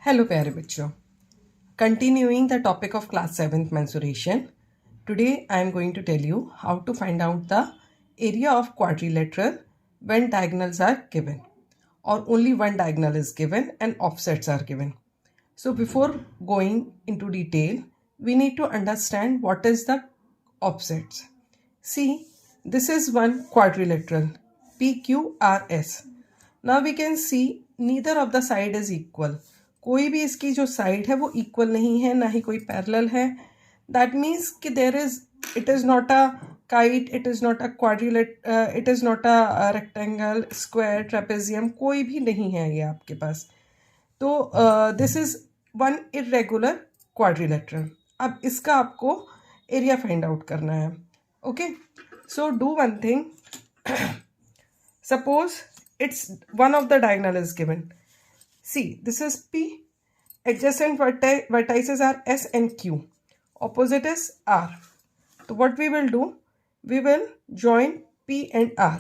Hello प्यारे बच्चों, continuing the topic of class 7th mensuration, today I am going to tell you how to find out the area of quadrilateral when diagonals are given or only one diagonal is given and offsets are given. So before going into detail, we need to understand what is the offsets. See, this is one quadrilateral PQRS. Now we can see neither of the side is equal. कोई भी इसकी जो side है वो equal नहीं है, ना ही कोई पैरेलल है. दैट मीन्स कि there is it is not a kite, it is not a it is not a rectangle, square, trapezium, कोई भी नहीं है ये आपके पास. तो this is one irregular quadrilateral. अब इसका आपको एरिया फाइंड आउट करना है. Okay, so do one thing. Suppose it's one of the diagonal is given. See, this is P. Adjacent vertices are S and Q. Opposite is R. So what we will do? We will join P and R.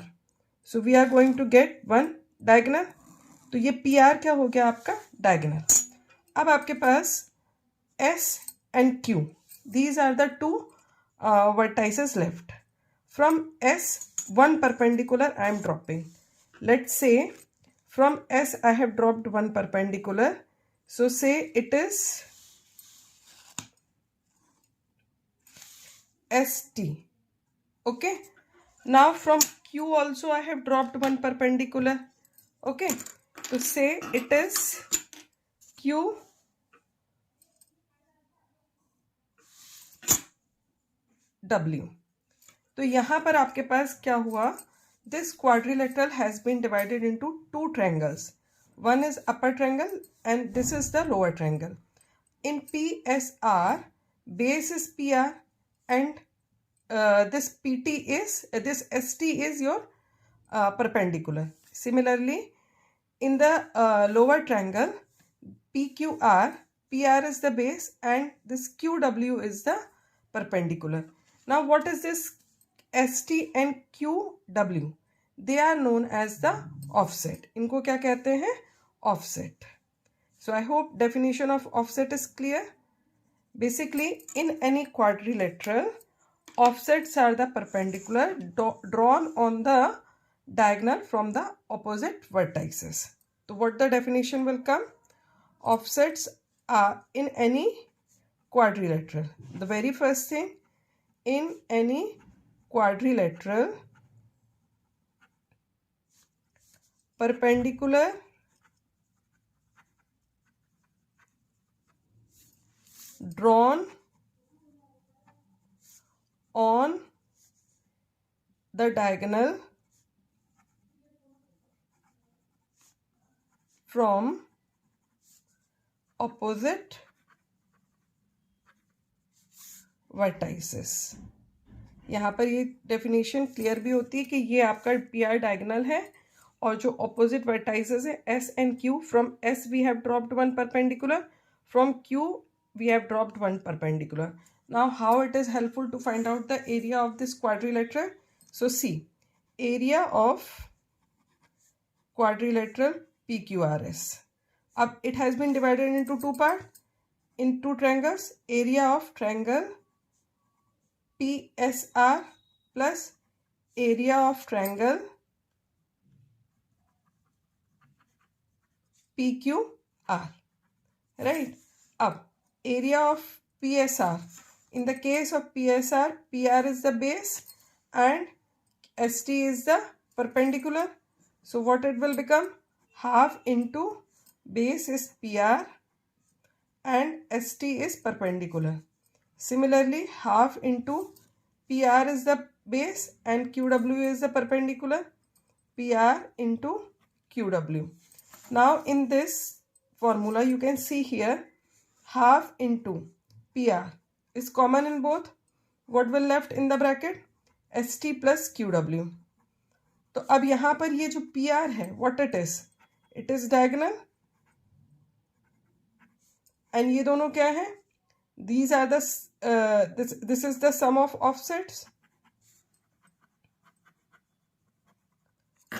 So we are going to get one diagonal. तो ये PR क्या हो गया आपका? Diagonal. अब आपके पास S and Q. These are the two vertices left. From S, one perpendicular I am dropping. Let's say from S I have dropped one perpendicular. So say it is ST. Okay. Now from Q also I have dropped one perpendicular. Okay. So say it is Q W. तो यहाँ पर आपके पास क्या हुआ? This quadrilateral has been divided into two triangles. One is upper triangle and this is the lower triangle. In PSR, base is PR and this ST is your perpendicular. Similarly, in the lower triangle, PQR, PR is the base and this QW is the perpendicular. Now what is this ST and QW? They are known as the offset. इनको क्या कहते हैं? Offset. So I hope definition of offset is clear. Basically, in any quadrilateral, offsets are the perpendicular drawn on the diagonal from the opposite vertices. So what the definition will come? Offsets are in any quadrilateral. The very first thing, in any quadrilateral, perpendicular drawn on the diagonal from opposite vertices. यहाँ पर ये definition clear भी होती है कि ये आपका PR diagonal है और जो ऑपोजिट वर्टाइसेस है S and Q. From S we have dropped one perpendicular, from Q we have dropped one perpendicular. Now how it is helpful to find out the area of this quadrilateral? So see, area of quadrilateral PQRS. अब it has been divided into two parts, in two triangles. Area of triangle PSR plus area of triangle PQR. Right? Up area of PSR. In the case of PSR, PR is the base and ST is the perpendicular. So what it will become? Half into base is PR and ST is perpendicular. Similarly, half into PR is the base and QW is the perpendicular. PR into QW. Now in this formula you can see here half into PR is common in both. What will left in the bracket? ST plus QW. तो अब यहाँ पर ये जो PR है, what it is? It is diagonal. And ये दोनों क्या है? These are the this is the sum of offsets.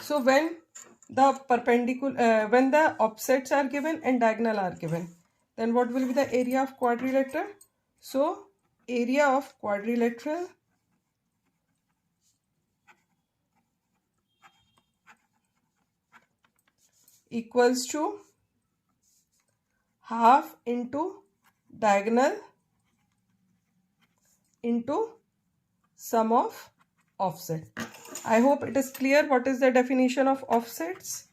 So when the perpendicular, when the offsets are given and diagonal are given, then what will be the area of quadrilateral? So area of quadrilateral equals to half into diagonal into sum of offset. I hope it is clear what is the definition of offsets.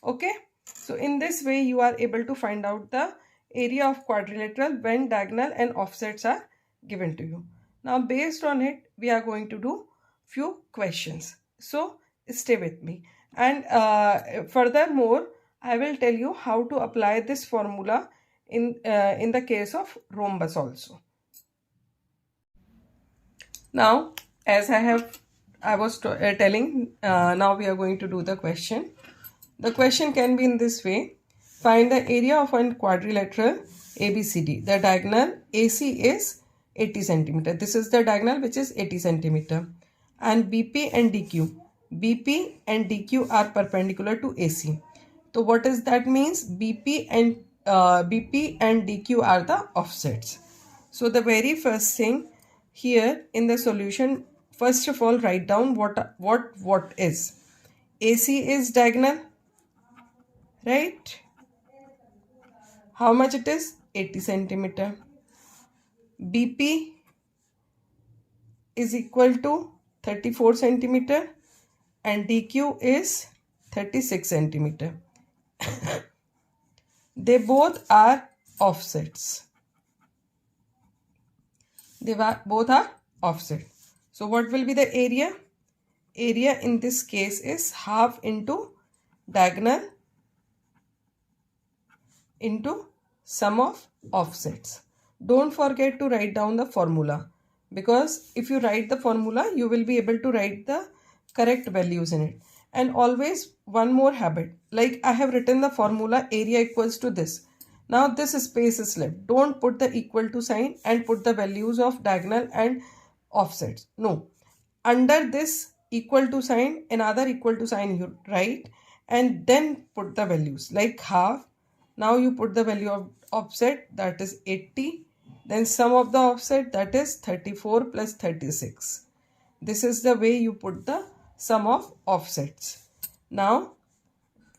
Okay, so in this way you are able to find out the area of quadrilateral when diagonal and offsets are given to you. Now based on it we are going to do few questions, so stay with me. And furthermore I will tell you how to apply this formula in the case of rhombus also. Now as I was telling, now we are going to do the question. The question can be in this way. Find the area of a quadrilateral ABCD. The diagonal AC is 80 centimeter. This is the diagonal which is 80 centimeter. And BP and DQ. BP and DQ are perpendicular to AC. So what does that means? BP and DQ are the offsets. So the very first thing here in the solution, first of all write down what is. AC is diagonal, right? How much it is? 80 centimeter. BP is equal to 34 centimeter and DQ is 36 centimeter. They both are offsets. Both are offset. So what will be the area? Area in this case is half into diagonal into sum of offsets. Don't forget to write down the formula, because if you write the formula you will be able to write the correct values in it. And always one more habit, like I have written the formula area equals to this. Now this space is left. Don't put the equal to sign and put the values of diagonal and offsets. No. Under this equal to sign, another equal to sign you write and then put the values like half. Now you put the value of offset, that is 80. Then sum of the offset, that is 34 plus 36. This is the way you put the sum of offsets. Now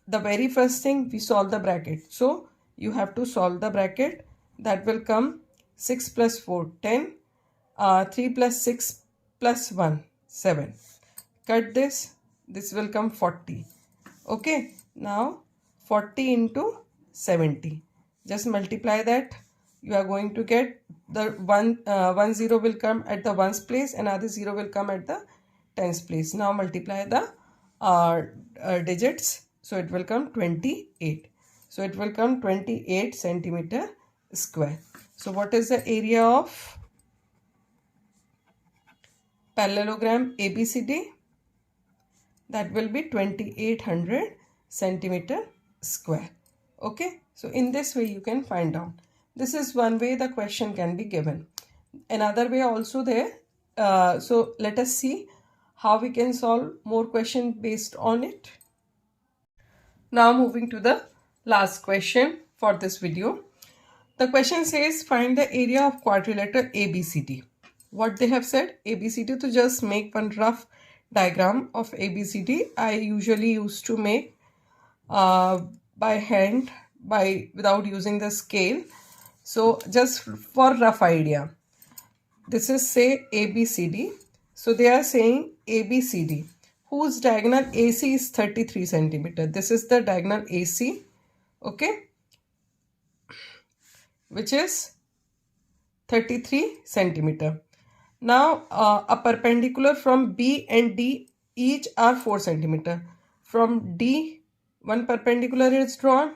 the very first thing, we solve the bracket. So you have to solve the bracket. That will come 6 plus 4 10, 3 plus 6 plus 1 7. Cut this will come 40. Okay, now 40 into 70, just multiply that. You are going to get the one zero will come at the ones place, another zero will come at the tens place. Now multiply the digits, so it will come 28. So it will come 28 centimeter square. So what is the area of parallelogram ABCD? That will be 2800 centimeter square. Okay, so in this way you can find out. This is one way the question can be given. Another way also there. So let us see how we can solve more questions based on it. Now moving to the last question for this video. The question says find the area of quadrilateral ABCD. What they have said, ABCD, to just make one rough diagram of ABCD. I usually used to make by hand, without using the scale. So just for rough idea, this is say ABCD. So they are saying ABCD whose diagonal AC is 33 centimeter. This is the diagonal AC, okay, which is 33 centimeter. Now a perpendicular from B and D each are 4 centimeter. From D one perpendicular is drawn,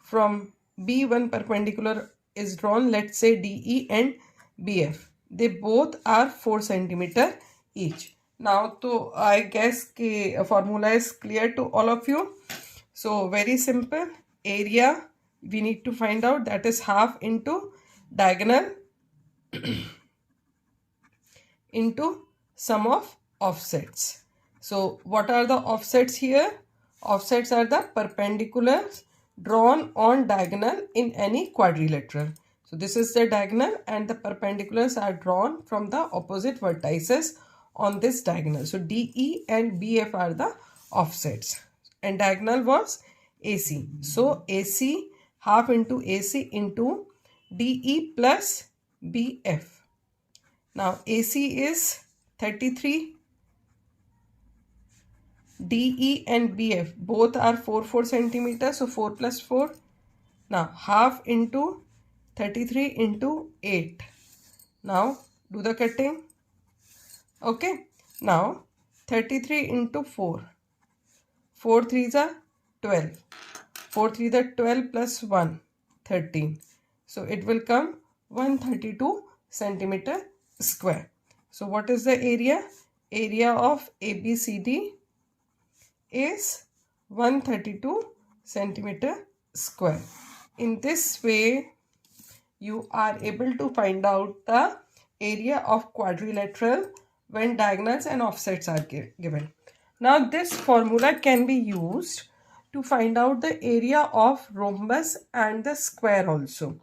from B one perpendicular is drawn, let's say DE and BF. They both are 4 centimeter each. Now to I guess the formula is clear to all of you. So very simple, area we need to find out, that is half into diagonal into sum of offsets. So what are the offsets here? Offsets are the perpendiculars drawn on diagonal in any quadrilateral. So this is the diagonal and the perpendiculars are drawn from the opposite vertices on this diagonal. So DE and BF are the offsets and diagonal was AC. So AC half into AC into DE plus BF. Now AC is 33. DE and BF both are 4 centimeters, so 4 plus 4. Now half into 33 into 8. Now do the cutting. Okay. Now 33 into 4. 4 3s are 12. 4 3s are 12 plus 1, 13. So it will come 132 centimeter square. So what is the area? Area of ABCD is 132 centimeter square. In this way, you are able to find out the area of quadrilateral when diagonals and offsets are given. Now this formula can be used to find out the area of rhombus and the square also.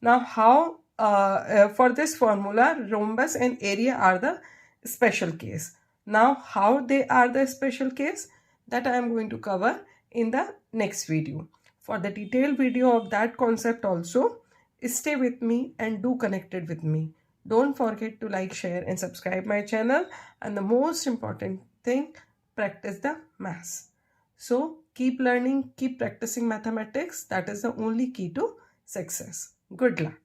Now how for this formula, rhombus and area are the special case. Now how they are the special case, that I am going to cover in the next video. For the detailed video of that concept also, stay with me and do connected with me. Don't forget to like, share and subscribe my channel. And the most important thing, practice the maths. So keep learning, keep practicing mathematics. That is the only key to success. Good luck.